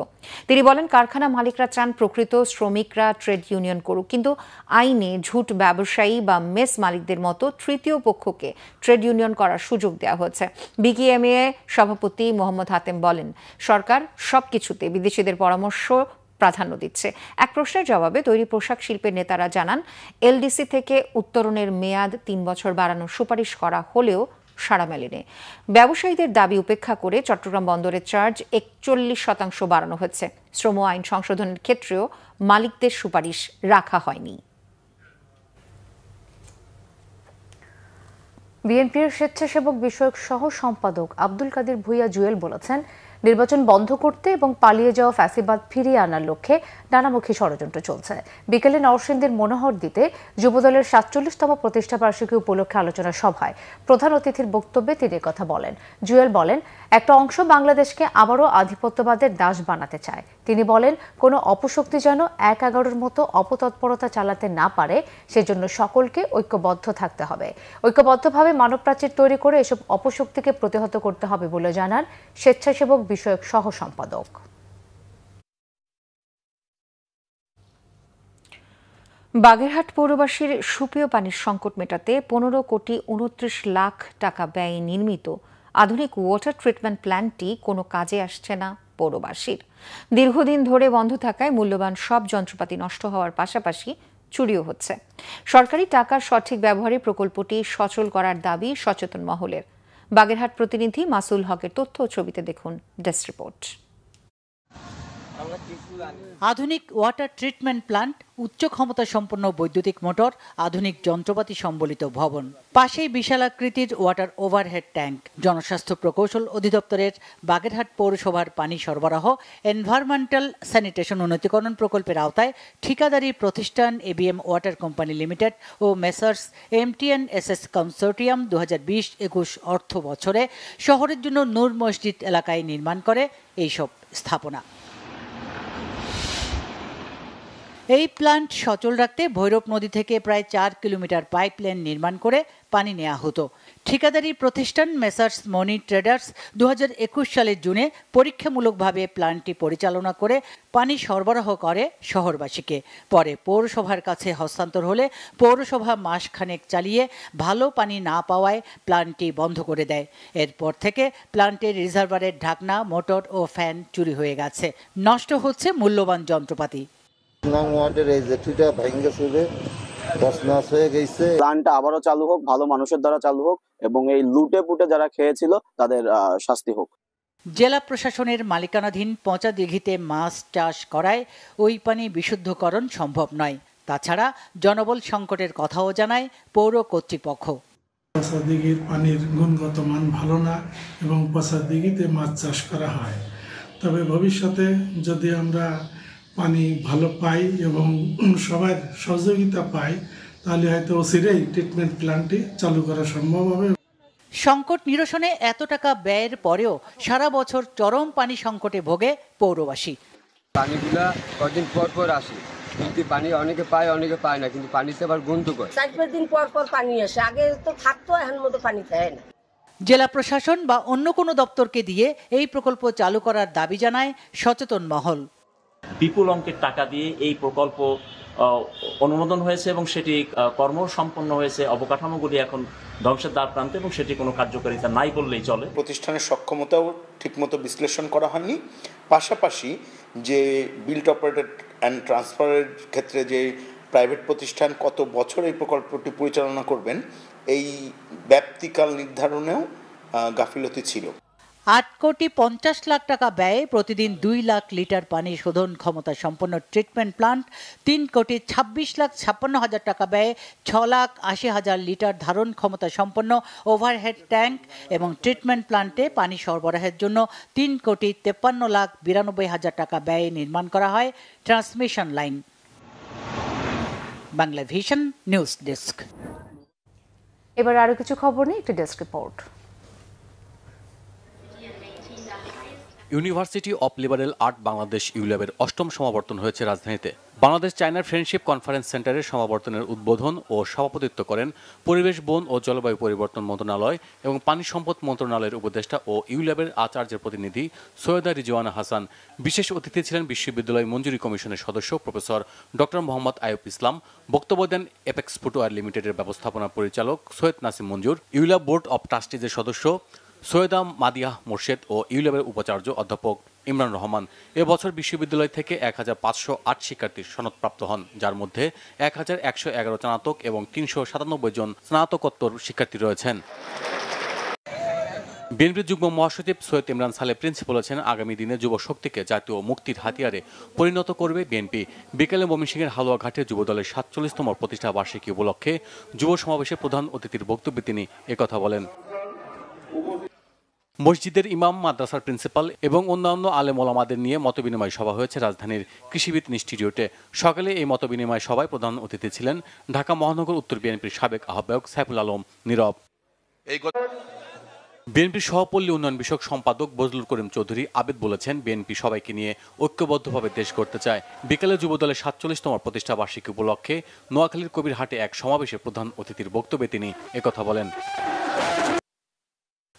তিনি বলেন, কারখানা মালিকরা চান প্রকৃত শ্রমিকরা ট্রেড ইউনিয়ন করুক, কিন্তু আইনে ঝুট ব্যবসায়ী বা মেস মালিকদের মতো তৃতীয় পক্ষকে ট্রেড ইউনিয়ন করার সুযোগ দেওয়া হয়েছে। বিজিএমইএ সভাপতি মোহাম্মদ হাতেম বলেন, সরকার সবকিছুতে বিদেশিদের পরামর্শ প্রাধান্য দিচ্ছে। এক প্রশ্নের জবাবে তৈরি পোশাক শিল্পের নেতারা জানান, এলডিসি থেকে উত্তরণের মেয়াদ 3 বছর বাড়ানোর সুপারিশ করা হলেও সাড়া মেলেনি। ব্যবসায়ীদের দাবি উপেক্ষা করে চট্টগ্রাম বন্দরের চার্জ 41% বাড়ানো হয়েছে। শ্রম আইন সংশোধনের ক্ষেত্রেও মালিকদের সুপারিশ রাখা হয়নি। বিএনপির স্বেচ্ছাসেবক বিষয়ক সহ সম্পাদক আব্দুল কাদির ভূঁইয়া জুয়েল বলেছেন, নির্বাচন বন্ধ করতে এবং পালিয়ে যাওয়া ফ্যাসিবাদ ফিরিয়ে আনার লক্ষ্যে নানামুখী ষড়যন্ত্র চলছে। বিকেলে নরসিংদীর মনোহর দিতে যুবদলের 47তম প্রতিষ্ঠা বার্ষিকী উপলক্ষে আলোচনা সভায় প্রধান অতিথির বক্তব্যে তিনি কথা বলেন। জুয়েল বলেন, একটা অংশ বাংলাদেশকে আবারও আধিপত্যবাদের দাস বানাতে চায়। তিনি বলেন, কোনো অপশক্তি যেন 1-11-র মতো অপতৎপরতা চালাতে না পারে, সেজন্য সকলকে ঐক্যবদ্ধ থাকতে হবে। ঐক্যবদ্ধভাবে মানব প্রাচীর তৈরি করে এসব অপশক্তিকে প্রতিহত করতে হবে বলে জানান স্বেচ্ছাসেবক বিষয়ক সহ সম্পাদক। বাগেরহাট পৌরবাসীর সুপেয় পানির সংকট মেটাতে 15 কোটি 29 লাখ টাকা ব্যয়ে নির্মিত আধুনিক ওয়াটার ট্রিটমেন্ট প্ল্যান্টটি কোনো কাজে আসছে না পৌরবাসীর। দীর্ঘদিন ধরে বন্ধ থাকায় মূল্যবান সব যন্ত্রপাতি নষ্ট হওয়ার পাশাপাশি চুরিও হচ্ছে। সরকারি টাকার সঠিক ব্যবহারে প্রকল্পটি সচল করার দাবি সচেতন মহলের। বাগেরহাট প্রতিনিধি মাসুল হকের তথ্য ও ছবিতে দেখুন ডেস্ক রিপোর্ট। আধুনিক ওয়াটার ট্রিটমেন্ট প্ল্যান্ট, উচ্চ ক্ষমতা সম্পন্ন বৈদ্যুতিক মোটর, আধুনিক যন্ত্রপাতি সম্বলিত ভবন, পাশেই বিশালাকৃতির ওয়াটার ওভারহেড ট্যাঙ্ক। জনস্বাস্থ্য প্রকৌশল অধিদপ্তরের বাগেরহাট পৌরসভার পানি সরবরাহ এনভায়রনমেন্টাল স্যানিটেশন উন্নতিকরণ প্রকল্পের আওতায় ঠিকাদারি প্রতিষ্ঠান এবিএম ওয়াটার কোম্পানি লিমিটেড ও মেসার্স এমটিএনএসএস কনসোর্টিয়াম 2020-21 অর্থ বছরে শহরের জন্য নূর মসজিদ এলাকায় নির্মাণ করে এইসব স্থাপনা। এই প্ল্যান্ট সচল রাখতে ভৈরব নদী থেকে প্রায় 4 কিলোমিটার পাইপলাইন নির্মাণ করে পানি নেওয়া হতো। ঠিকাদারি প্রতিষ্ঠান মেসার্স মনি ট্রেডার্স 2021 সালের জুনে পরীক্ষামূলকভাবে প্ল্যান্টটি পরিচালনা করে পানি সরবরাহ করে শহরবাসীকে। পরে পৌরসভার কাছে হস্তান্তর হলে পৌরসভা মাসখানেক চালিয়ে ভালো পানি না পাওয়ায় প্ল্যান্টটি বন্ধ করে দেয়। এরপর থেকে প্ল্যান্টের রিজার্ভারের ঢাকনা, মোটর ও ফ্যান চুরি হয়ে গেছে। নষ্ট হচ্ছে মূল্যবান যন্ত্রপাতি। প্ল্যান্টটা আবারও চালু হোক, ভালো মানুষের দ্বারা চালু হোক এবং এই লুটে পুটে যারা খেয়েছিল তাদের শাস্তি হোক। জেলা প্রশাসনের মালিকানাধীন পচা দিঘিতে মাছ চাষ করায় ওই পানি বিশুদ্ধকরণ সম্ভব নয়। তাছাড়া জনবল সংকটের কথাও জানায় পৌর কর্তৃপক্ষ। পচা দিঘির পানির গুণগত মান ভালো না এবং পচা দিঘিতে মাছ চাষ করা হয়। তবে ভবিষ্যতে যদি আমরা পানি ভালো পাই এবং সবার সহযোগিতা পাই, তাহলে হয়তো অচিরেই ট্রিটমেন্ট প্ল্যান্টটি চালু করা সম্ভব হবে। সংকট নিরসনে এত টাকা ব্যয়ের পরেও সারা বছর চরম পানি সংকটে ভোগে পৌরবাসী। পানিগুলা কদিন পর পর আসে, কিন্তু পানি অনেকে পায় অনেকে পায় না, কিন্তু পানিতে আবার গন্ধ করে। 4-5 দিন পর পর পানি আসে, আগে তো থাকতো, এখন মতো পানি থাকে না। জেলা প্রশাসন বা অন্য কোনো দপ্তরকে দিয়ে এই প্রকল্প চালু করার দাবি জানায় সচেতন মহল। বিপুল অঙ্কের টাকা দিয়ে এই প্রকল্প অনুমোদন হয়েছে এবং সেটি কর্ম সম্পন্ন হয়েছে, অবকাঠামোগুলি এখন ধ্বংসের দ্বার প্রান্তে এবং সেটি কোনো কার্যকারিতা নাই বললেই চলে। প্রতিষ্ঠানের সক্ষমতাও ঠিকমতো বিশ্লেষণ করা হয়নি, পাশাপাশি যে বিল্ড অপারেটেড অ্যান্ড ট্রান্সফারের ক্ষেত্রে যে প্রাইভেট প্রতিষ্ঠান কত বছর এই প্রকল্পটি পরিচালনা করবেন এই ব্যাপ্তিকাল নির্ধারণেও গাফিলতি ছিল। 8,50,00,000 টাকা ব্যয়ে প্রতিদিন 2 লাখ লিটার পানি শোধন ক্ষমতা সম্পন্ন ট্রিটমেন্ট প্লান্ট, 3,26,56,000 টাকা ব্যয়ে 6,80,000 লিটার ধারণ ক্ষমতা সম্পন্ন ওভারহেড ট্যাঙ্ক এবং ট্রিটমেন্ট প্লান্টে পানি সরবরাহের জন্য 3,53,92,000 টাকা ব্যয়ে নির্মাণ করা হয় transmission line. Bangla Vision news desk. এবার আরো কিছু খবর নিয়ে একটি desk report. University of liberal art Bangladesh ইউল্যাবের 8ম সমাবর্তন হয়েছে রাজধানীতে। বাংলাদেশ চায়নার ফ্রেন্ডশিপ কনফারেন্স সেন্টারের সমাবর্তনের উদ্বোধন ও সভাপতিত্ব করেন পরিবেশ, বন ও জলবায়ু পরিবর্তন মন্ত্রণালয় এবং পানি সম্পদ মন্ত্রণালয়ের উপদেষ্টা ও ইউল্যাবের আচার্যের প্রতিনিধি সৈয়দা রিজওয়ানা হাসান। বিশেষ অতিথি ছিলেন বিশ্ববিদ্যালয় মঞ্জুরি কমিশনের সদস্য প্রফেসর ডক্টর মোহাম্মদ আয়ুব ইসলাম। বক্তব্য দেন এপেক্স ফুটওয়ার লিমিটেডের ব্যবস্থাপনা পরিচালক সৈয়দ নাসিম মঞ্জুর, ইউল্যাব বোর্ড অব ট্রাস্টিজের সদস্য সৈয়দা মাদিয়াহ মোর্শেদ ও ইউল্যাবের উপাচার্য অধ্যাপক ইমরান রহমান। এবছর বিশ্ববিদ্যালয় থেকে 1,508 শিক্ষার্থী সনদপ্রাপ্ত হন, যার মধ্যে 1,111 স্নাতক এবং 397 জন স্নাতকোত্তর শিক্ষার্থী রয়েছেন। বিএনপির যুগ্ম মহাসচিব সৈয়দ ইমরান সালে প্রিন্স বলেছেন, আগামী দিনে যুব শক্তিকে জাতীয় মুক্তির হাতিয়ারে পরিণত করবে বিএনপি। বিকেলে ময়মনসিংহের হালুয়াঘাটে যুবদলের 47তম প্রতিষ্ঠা বার্ষিকী উপলক্ষে যুব সমাবেশে প্রধান অতিথির বক্তব্যে তিনি একথা বলেন। মসজিদের ইমাম, মাদ্রাসার প্রিন্সিপাল এবং অন্যান্য আলেম ওলামাদের নিয়ে মতবিনিময় সভা হয়েছে রাজধানীর কৃষিবিদ ইনস্টিটিউটে। সকালে এই মতবিনিময় সভায় প্রধান অতিথি ছিলেন ঢাকা মহানগর উত্তর বিএনপির সাবেক আহ্বায়ক সাইফুল আলম নীরব। বিএনপির সহপল্লী উন্নয়ন বিষয়ক সম্পাদক বজলুল করিম চৌধুরী আবেদ বলেছেন, বিএনপি সবাইকে নিয়ে ঐক্যবদ্ধভাবে দেশ গড়তে চায়। বিকেলে যুবদলের 47তম প্রতিষ্ঠা বার্ষিকী উপলক্ষে নোয়াখালীর কবিরহাটে এক সমাবেশে প্রধান অতিথির বক্তব্যে তিনি একথা বলেন।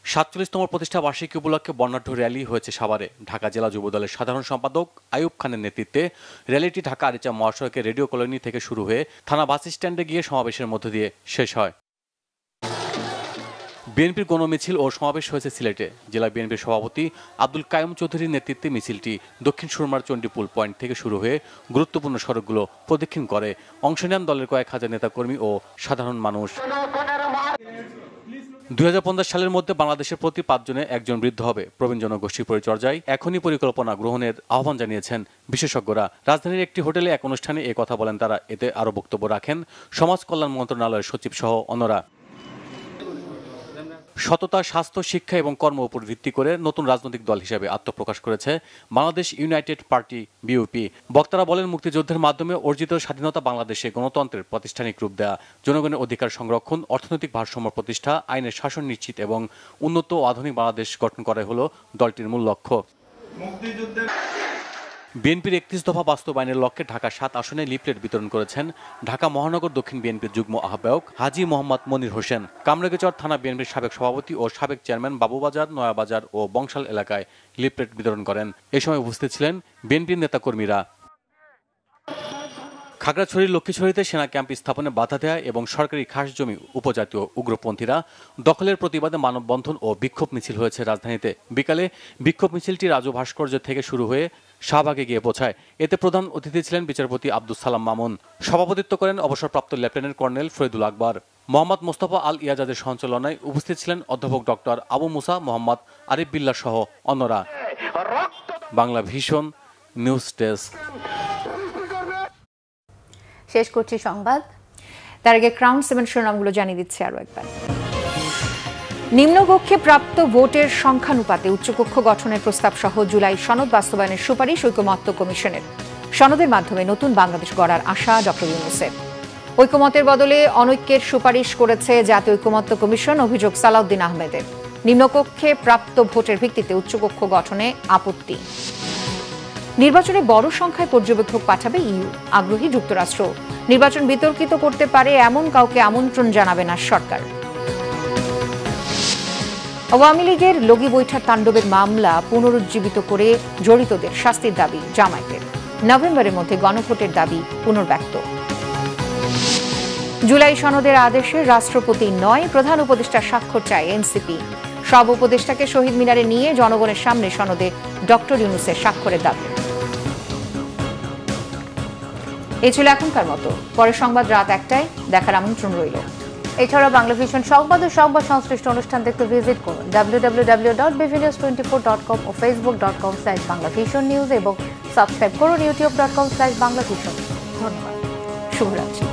47তম প্রতিষ্ঠা বার্ষিকী উপলক্ষে বর্ণাঢ্য র্যালি হয়েছে সাভারে। ঢাকা জেলা যুবদলের সাধারণ সম্পাদক আইয়ুব খানের নেতৃত্বে র্যালিটি ঢাকা আরিচা মহাসড়কের রেডিও কলোনি থেকে শুরু হয়ে থানা বাস স্ট্যান্ডে গিয়ে সমাবেশের মধ্য দিয়ে শেষ হয়। বিএনপির গণমিছিল ও সমাবেশ হয়েছে সিলেটে। জেলা বিএনপির সভাপতি আব্দুল কায়ুম চৌধুরীর নেতৃত্বে মিছিলটি দক্ষিণ সুরমার চণ্ডীপুল পয়েন্ট থেকে শুরু হয়ে গুরুত্বপূর্ণ সড়কগুলো প্রদক্ষিণ করে। অংশ নেন দলের কয়েক হাজার নেতাকর্মী ও সাধারণ মানুষ। 2050 সালের মধ্যে বাংলাদেশের প্রতি 5 জনে 1 জন বৃদ্ধ হবে। প্রবীণ জনগোষ্ঠীর পরিচর্যায় এখনই পরিকল্পনা গ্রহণের আহ্বান জানিয়েছেন বিশেষজ্ঞরা। রাজধানীর একটি হোটেলে এক অনুষ্ঠানে এ কথা বলেন তারা। এতে আরও বক্তব্য রাখেন সমাজ কল্যাণ মন্ত্রণালয়ের সচিব সহ অন্যরা। সততা, স্বাস্থ্য, শিক্ষা এবং কর্ম উপর ভিত্তি করে নতুন রাজনৈতিক দল হিসেবে আত্মপ্রকাশ করেছে বাংলাদেশ ইউনাইটেড পার্টি বিইউপি। বক্তারা বলেন, মুক্তিযুদ্ধের মাধ্যমে অর্জিত স্বাধীনতা বাংলাদেশে গণতন্ত্রের প্রাতিষ্ঠানিক রূপ দেয়া, জনগণের অধিকার সংরক্ষণ, অর্থনৈতিক ভারসাম্য প্রতিষ্ঠা, আইনের শাসন নিশ্চিত এবং উন্নত ও আধুনিক বাংলাদেশ গঠন করাই হল দলটির মূল লক্ষ্য। বিএনপির 31 দফা বাস্তবায়নের লক্ষ্যে ঢাকা 7 আসনে লিফলেট বিতরণ করেছেন ঢাকা মহানগর দক্ষিণ বিএনপির যুগ্ম আহ্বায়ক হাজী মোহাম্মদ মনির হোসেন। কামরাঙ্গীরচর থানা বিএনপির সাবেক সভাপতি ও সাবেক চেয়ারম্যান বাবুবাজার, নয়াবাজার ও বংশাল এলাকায় লিফলেট বিতরণ করেন। এ সময় উপস্থিত ছিলেন বিএনপির নেতাকর্মীরা। খাগড়াছড়ির লক্ষ্মীছড়িতে সেনা ক্যাম্প স্থাপনে বাধা দেয়া এবং সরকারি খাস জমি উপজাতীয় উগ্রপন্থীরা দখলের প্রতিবাদে মানববন্ধন ও বিক্ষোভ মিছিল হয়েছে রাজধানীতে। বিকালে বিক্ষোভ মিছিলটি রাজু ভাস্কর্য থেকে শুরু হয়ে শাহবাগে গিয়ে পৌঁছায়। এতে প্রধান অতিথি ছিলেন বিচারপতি আব্দুস সালাম মামুন। সভাপতিত্ব করেন অবসরপ্রাপ্ত লেফটেন্যান্ট কর্নেল ফরিদুল আকবর। মোহাম্মদ মোস্তফা আল ইয়াজাদের সঞ্চালনায় উপস্থিত ছিলেন অধ্যাপক ডক্টর আবু মুসা, মোহাম্মদ আরিফ বিল্লাহ সহ অন্যরা। Bangla Vision news desk. শেষ করছি সংবাদ, তার আগে ক্রাউন 7 শিরোনামগুলো জানিয়ে দিচ্ছে আরো একবার। নিম্নকক্ষে প্রাপ্ত ভোটের সংখ্যানুপাতে উচ্চকক্ষ গঠনের প্রস্তাব সহ জুলাই সনদ বাস্তবায়নের সুপারিশ ঐকমত্য কমিশনের। সনদের মাধ্যমে নতুন বাংলাদেশ গড়ার আশা ডক্টর ইউনূসের। ঐকমত্যের বদলে অনৈক্যের সুপারিশ করেছে জাতীয় ঐকমত্য কমিশন। অভিযোগ সালাউদ্দিন আহমেদের। নিম্নকক্ষে প্রাপ্ত ভোটের ভিত্তিতে উচ্চকক্ষ গঠনে আপত্তি। নির্বাচনে বড় সংখ্যায় পর্যবেক্ষক পাঠাবে ইইউ, আগ্রহী যুক্তরাষ্ট্র। নির্বাচন বিতর্কিত করতে পারে এমন কাউকে আমন্ত্রণ জানাবে না সরকার। আওয়ামী লীগের লগি বৈঠার তাণ্ডবের মামলা পুনরুজ্জীবিত করে জড়িতদের শাস্তির দাবি জামায়াতের। নভেম্বরের মধ্যে গণভোটের দাবি পুনর্ব্যক্ত। জুলাই সনদের আদেশে রাষ্ট্রপতি নয়, প্রধান উপদেষ্টার স্বাক্ষর চায় এনসিপি। সব উপদেষ্টাকে শহীদ মিনারে নিয়ে জনগণের সামনে সনদে ডক্টর ইউনূসের স্বাক্ষরের দাবি। এই ছিল এখনকার মতো। পরের সংবাদ রাত 1টায় দেখার আমন্ত্রণ রইল। এছাড়া বাংলা ভিশন সংবাদ ও সংবাদ সংশ্লিষ্ট অনুষ্ঠান দেখতে ভিজিট করুন www.bvnews24.com ও facebook.com/banglavisionnews এবং সাবস্ক্রাইব করুন youtube.com/banglavision। ধন্যবাদ। শুভরাত্রি।